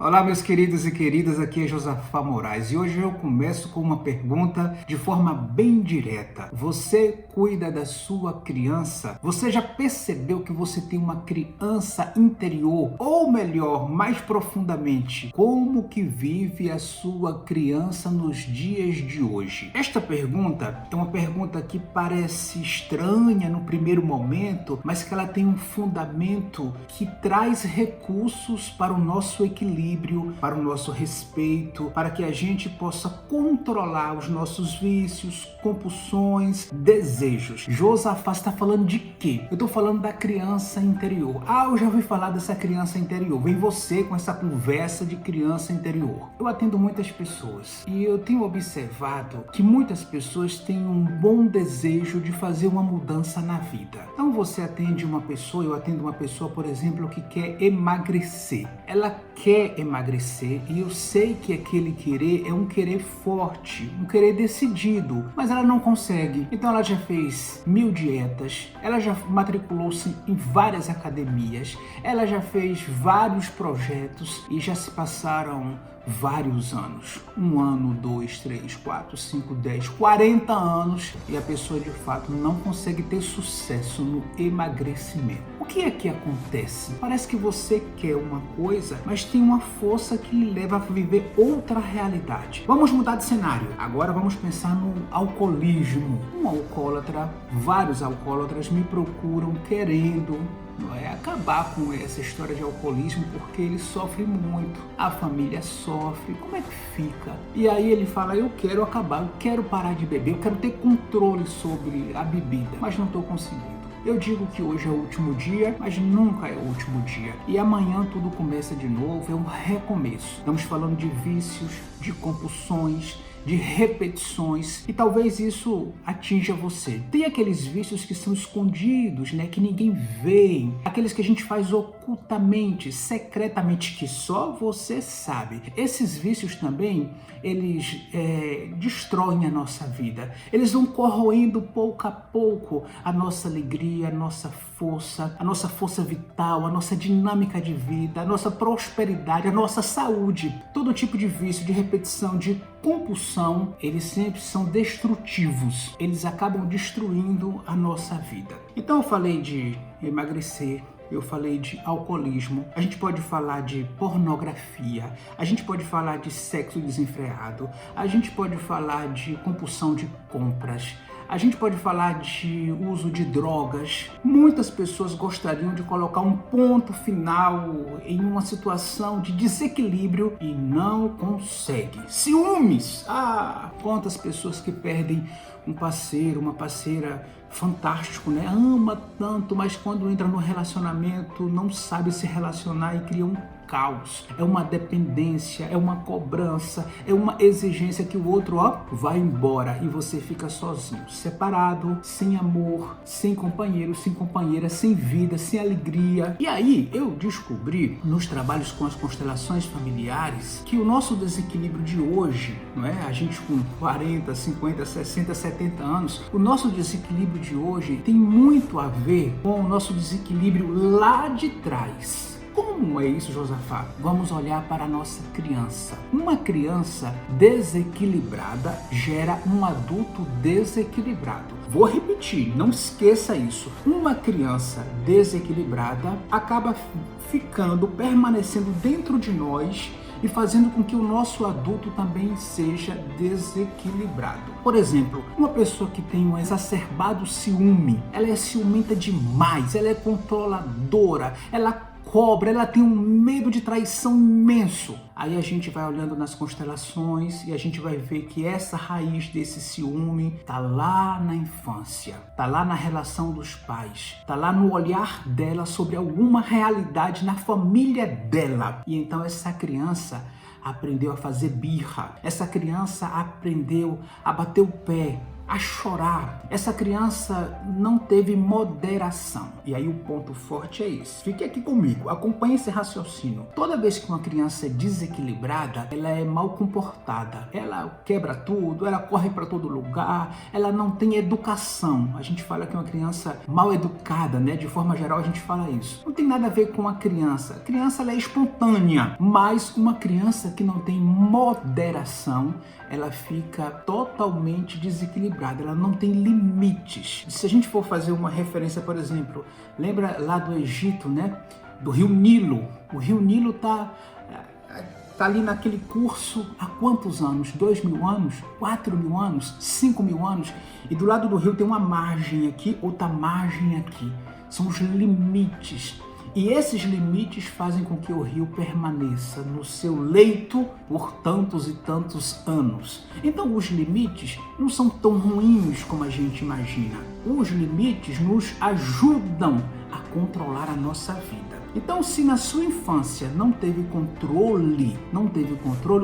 Olá, meus queridos e queridas, aqui é Josafá Moraes e hoje eu começo com uma pergunta de forma bem direta. Você cuida da sua criança? Você já percebeu que você tem uma criança interior? Ou melhor, mais profundamente, como que vive a sua criança nos dias de hoje? Esta pergunta é uma pergunta que parece estranha no primeiro momento, mas que ela tem um fundamento que traz recursos para o nosso equilíbrio, para o nosso respeito, para que a gente possa controlar os nossos vícios, compulsões, desejos. Josafá está falando de quê? Eu estou falando da criança interior. Eu já ouvi falar dessa criança interior. Vem você com essa conversa de criança interior. Eu atendo muitas pessoas e eu tenho observado que muitas pessoas têm um bom desejo de fazer uma mudança na vida. Então você atende uma pessoa, eu atendo uma pessoa, por exemplo, que quer emagrecer. Ela quer emagrecer e eu sei que aquele querer é um querer forte, um querer decidido, mas ela não consegue. Então ela já fez 1000 dietas, ela já matriculou-se em várias academias, ela já fez vários projetos e já se passaram vários anos. 1 ano, 2, 3, 4, 5, 10, 40 anos e a pessoa de fato não consegue ter sucesso no emagrecimento. O que é que acontece? Parece que você quer uma coisa, mas tem uma força que lhe leva a viver outra realidade. Vamos mudar de cenário. Agora vamos pensar no alcoolismo. Um alcoólatra, vários alcoólatras me procuram querendo acabar com essa história de alcoolismo porque ele sofre muito, a família sofre, como é que fica? E aí ele fala, eu quero acabar, eu quero parar de beber, eu quero ter controle sobre a bebida, mas não estou conseguindo. Eu digo que hoje é o último dia, mas nunca é o último dia. E amanhã tudo começa de novo, é um recomeço. Estamos falando de vícios, de compulsões, de repetições, e talvez isso atinja você. Tem aqueles vícios que são escondidos, que ninguém vê, aqueles que a gente faz ocultamente, secretamente, que só você sabe. Esses vícios também, eles destroem a nossa vida. Eles vão corroendo pouco a pouco a nossa alegria, a nossa força vital, a nossa dinâmica de vida, a nossa prosperidade, a nossa saúde. Todo tipo de vício, de repetição, de compulsão, eles sempre são destrutivos. Eles acabam destruindo a nossa vida. Então eu falei de emagrecer, eu falei de alcoolismo, a gente pode falar de pornografia, a gente pode falar de sexo desenfreado, a gente pode falar de compulsão de compras, a gente pode falar de uso de drogas. Muitas pessoas gostariam de colocar um ponto final em uma situação de desequilíbrio e não consegue. Ciúmes! Quantas pessoas que perdem um parceiro, uma parceira fantástico, ama tanto, mas quando entra no relacionamento não sabe se relacionar e cria um caos. É uma dependência, é uma cobrança, é uma exigência que o outro vai embora e você fica sozinho, separado, sem amor, sem companheiro, sem companheira, sem vida, sem alegria. E aí eu descobri nos trabalhos com as constelações familiares que o nosso desequilíbrio de hoje, a gente com 40, 50, 60, 70 anos, o nosso desequilíbrio de hoje tem muito a ver com o nosso desequilíbrio lá de trás. Como é isso, Josafá? Vamos olhar para a nossa criança. Uma criança desequilibrada gera um adulto desequilibrado. Vou repetir, não esqueça isso. Uma criança desequilibrada acaba permanecendo dentro de nós e fazendo com que o nosso adulto também seja desequilibrado. Por exemplo, uma pessoa que tem um exacerbado ciúme, ela é ciumenta demais, ela é controladora, ela cobra, ela tem um medo de traição imenso. Aí a gente vai olhando nas constelações e a gente vai ver que essa raiz desse ciúme tá lá na infância, tá lá na relação dos pais, tá lá no olhar dela sobre alguma realidade na família dela. E então essa criança aprendeu a fazer birra, essa criança aprendeu a bater o pé a chorar. Essa criança não teve moderação. E aí o ponto forte é esse. Fique aqui comigo, acompanhe esse raciocínio. Toda vez que uma criança é desequilibrada, ela é mal comportada. Ela quebra tudo, ela corre para todo lugar, ela não tem educação. A gente fala que é uma criança mal educada, né? De forma geral a gente fala isso. Não tem nada a ver com a criança. A criança ela é espontânea, mas uma criança que não tem moderação, ela fica totalmente desequilibrada, ela não tem limites. Se a gente for fazer uma referência, por exemplo, lembra lá do Egito, né? Do Rio Nilo. O Rio Nilo tá ali naquele curso há quantos anos? 2.000 anos? 4.000 anos? 5.000 anos? E do lado do rio tem uma margem aqui, outra margem aqui. São os limites. E esses limites fazem com que o rio permaneça no seu leito por tantos e tantos anos. Então os limites não são tão ruins como a gente imagina. Os limites nos ajudam a controlar a nossa vida. Então, se na sua infância não teve controle,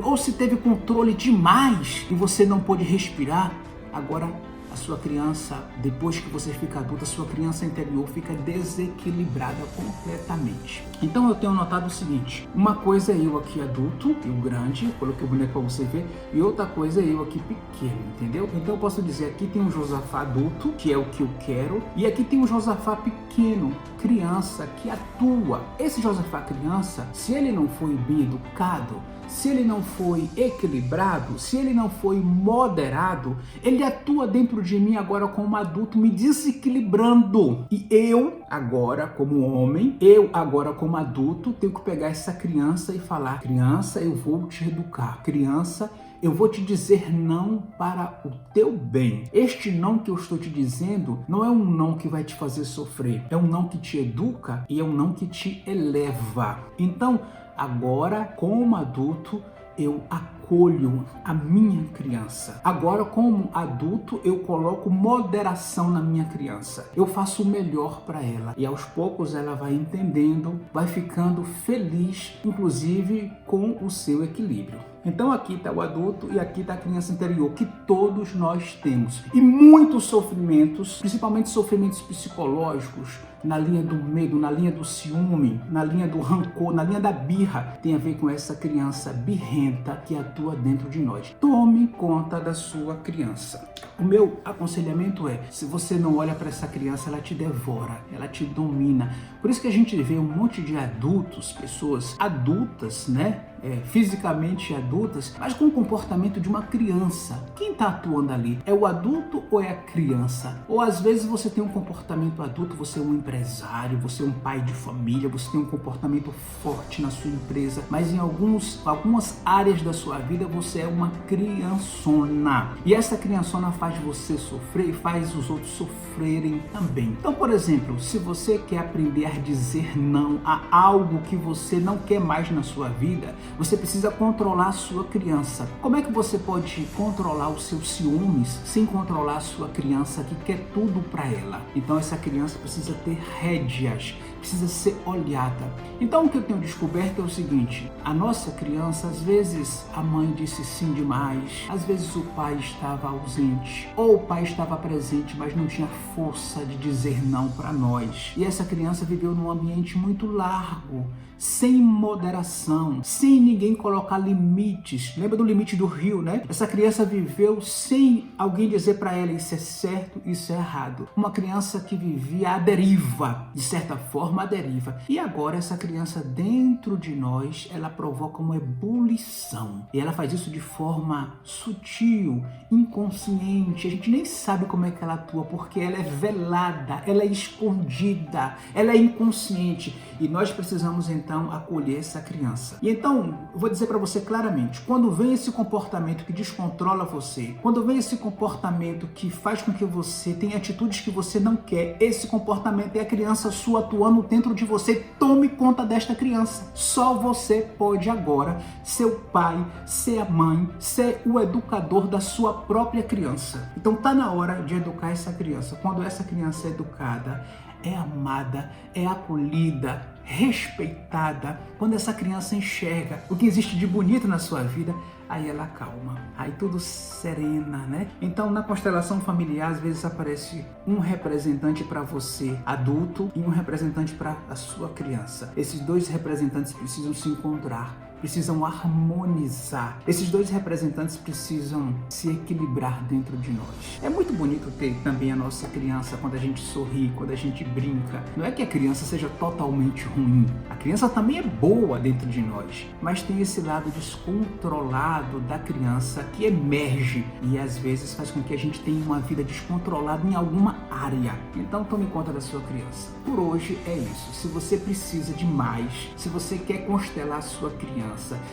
ou se teve controle demais e você não pôde respirar, agora a sua criança, depois que você fica adulta, a sua criança interior fica desequilibrada completamente. Então eu tenho notado o seguinte, uma coisa é eu aqui adulto, eu grande, coloquei o boneco para você ver, e outra coisa é eu aqui pequeno, entendeu? Então eu posso dizer, aqui tem um Josafá adulto, que é o que eu quero, e aqui tem um Josafá pequeno, criança, que atua. Esse Josafá criança, se ele não foi bem educado, se ele não foi equilibrado, se ele não foi moderado, ele atua dentro de mim agora como adulto, me desequilibrando. E eu, agora como homem, eu agora como adulto, tenho que pegar essa criança e falar, criança, eu vou te educar. Criança, eu vou te dizer não para o teu bem. Este não que eu estou te dizendo não é um não que vai te fazer sofrer. É um não que te educa e é um não que te eleva. Então, agora, como adulto, eu acolho a minha criança. Agora, como adulto, eu coloco moderação na minha criança. Eu faço o melhor para ela. E aos poucos ela vai entendendo, vai ficando feliz, inclusive com o seu equilíbrio. Então aqui está o adulto e aqui está a criança interior, que todos nós temos. E muitos sofrimentos, principalmente sofrimentos psicológicos, na linha do medo, na linha do ciúme, na linha do rancor, na linha da birra, tem a ver com essa criança birrenta que atua dentro de nós. Tome conta da sua criança. O meu aconselhamento é, se você não olha para essa criança, ela te devora, ela te domina. Por isso que a gente vê um monte de adultos, pessoas adultas, né? Fisicamente adultas, mas com o comportamento de uma criança. Quem está atuando ali? É o adulto ou é a criança? Ou às vezes você tem um comportamento adulto, você é um empresário, você é um pai de família, você tem um comportamento forte na sua empresa, mas em algumas áreas da sua vida você é uma criançona. E essa criançona faz você sofrer e faz os outros sofrerem também. Então, por exemplo, se você quer aprender a dizer não a algo que você não quer mais na sua vida, você precisa controlar a sua criança. Como é que você pode controlar os seus ciúmes sem controlar a sua criança que quer tudo para ela? Então essa criança precisa ter rédeas, precisa ser olhada. Então o que eu tenho descoberto é o seguinte, a nossa criança, às vezes a mãe disse sim demais, às vezes o pai estava ausente, ou o pai estava presente, mas não tinha força de dizer não para nós. E essa criança viveu num ambiente muito largo, sem moderação, sem ninguém colocar limites. Lembra do limite do rio, né? Essa criança viveu sem alguém dizer para ela isso é certo, isso é errado. Uma criança que vivia à deriva, de certa forma à deriva. E agora essa criança dentro de nós, ela provoca uma ebulição. E ela faz isso de forma sutil, inconsciente. A gente nem sabe como é que ela atua, porque ela é velada, ela é escondida, ela é inconsciente. E nós precisamos então acolher essa criança. E então, eu vou dizer para você claramente, quando vem esse comportamento que descontrola você, quando vem esse comportamento que faz com que você tenha atitudes que você não quer, esse comportamento é a criança sua atuando dentro de você. Tome conta desta criança. Só você pode agora ser o pai, ser a mãe, ser o educador da sua própria criança. Então tá na hora de educar essa criança. Quando essa criança é educada, é amada, é acolhida, respeitada, quando essa criança enxerga o que existe de bonito na sua vida, aí ela acalma, aí tudo serena, né? Então, na constelação familiar, às vezes aparece um representante para você, adulto, e um representante para a sua criança. Esses dois representantes precisam se encontrar, precisam harmonizar. Esses dois representantes precisam se equilibrar dentro de nós. É muito bonito ter também a nossa criança quando a gente sorri, quando a gente brinca. Não é que a criança seja totalmente ruim. A criança também é boa dentro de nós, mas tem esse lado descontrolado da criança que emerge e às vezes faz com que a gente tenha uma vida descontrolada em alguma área. Então tome conta da sua criança. Por hoje é isso. Se você precisa de mais, se você quer constelar a sua criança,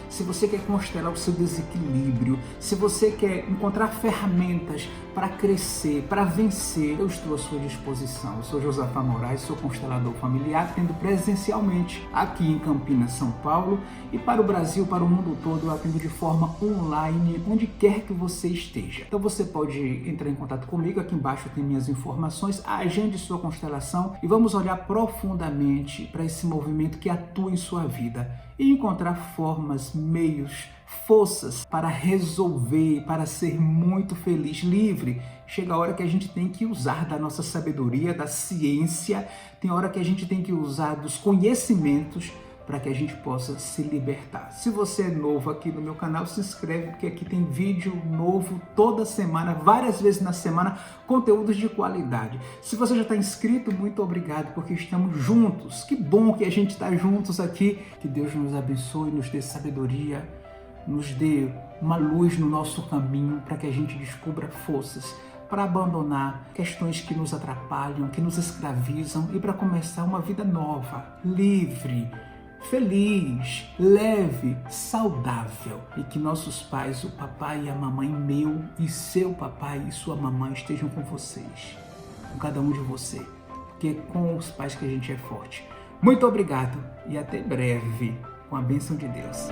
se você quer constelar o seu desequilíbrio, se você quer encontrar ferramentas para crescer, para vencer, eu estou à sua disposição. Eu sou Josafá Moraes, sou constelador familiar, atendo presencialmente aqui em Campinas, São Paulo, e para o Brasil, para o mundo todo, eu atendo de forma online, onde quer que você esteja. Então você pode entrar em contato comigo, aqui embaixo tem minhas informações, agende sua constelação e vamos olhar profundamente para esse movimento que atua em sua vida e encontrar formas, meios, forças para resolver, para ser muito feliz, livre. Chega a hora que a gente tem que usar da nossa sabedoria, da ciência, tem hora que a gente tem que usar dos conhecimentos para que a gente possa se libertar. Se você é novo aqui no meu canal, se inscreve, porque aqui tem vídeo novo toda semana, várias vezes na semana, conteúdos de qualidade. Se você já está inscrito, muito obrigado, porque estamos juntos. Que bom que a gente está juntos aqui. Que Deus nos abençoe, nos dê sabedoria, nos dê uma luz no nosso caminho, para que a gente descubra forças para abandonar questões que nos atrapalham, que nos escravizam e para começar uma vida nova, livre, feliz, leve, saudável, e que nossos pais, o papai e a mamãe meu e seu papai e sua mamãe estejam com vocês, com cada um de você, porque é com os pais que a gente é forte. Muito obrigado e até breve, com a bênção de Deus.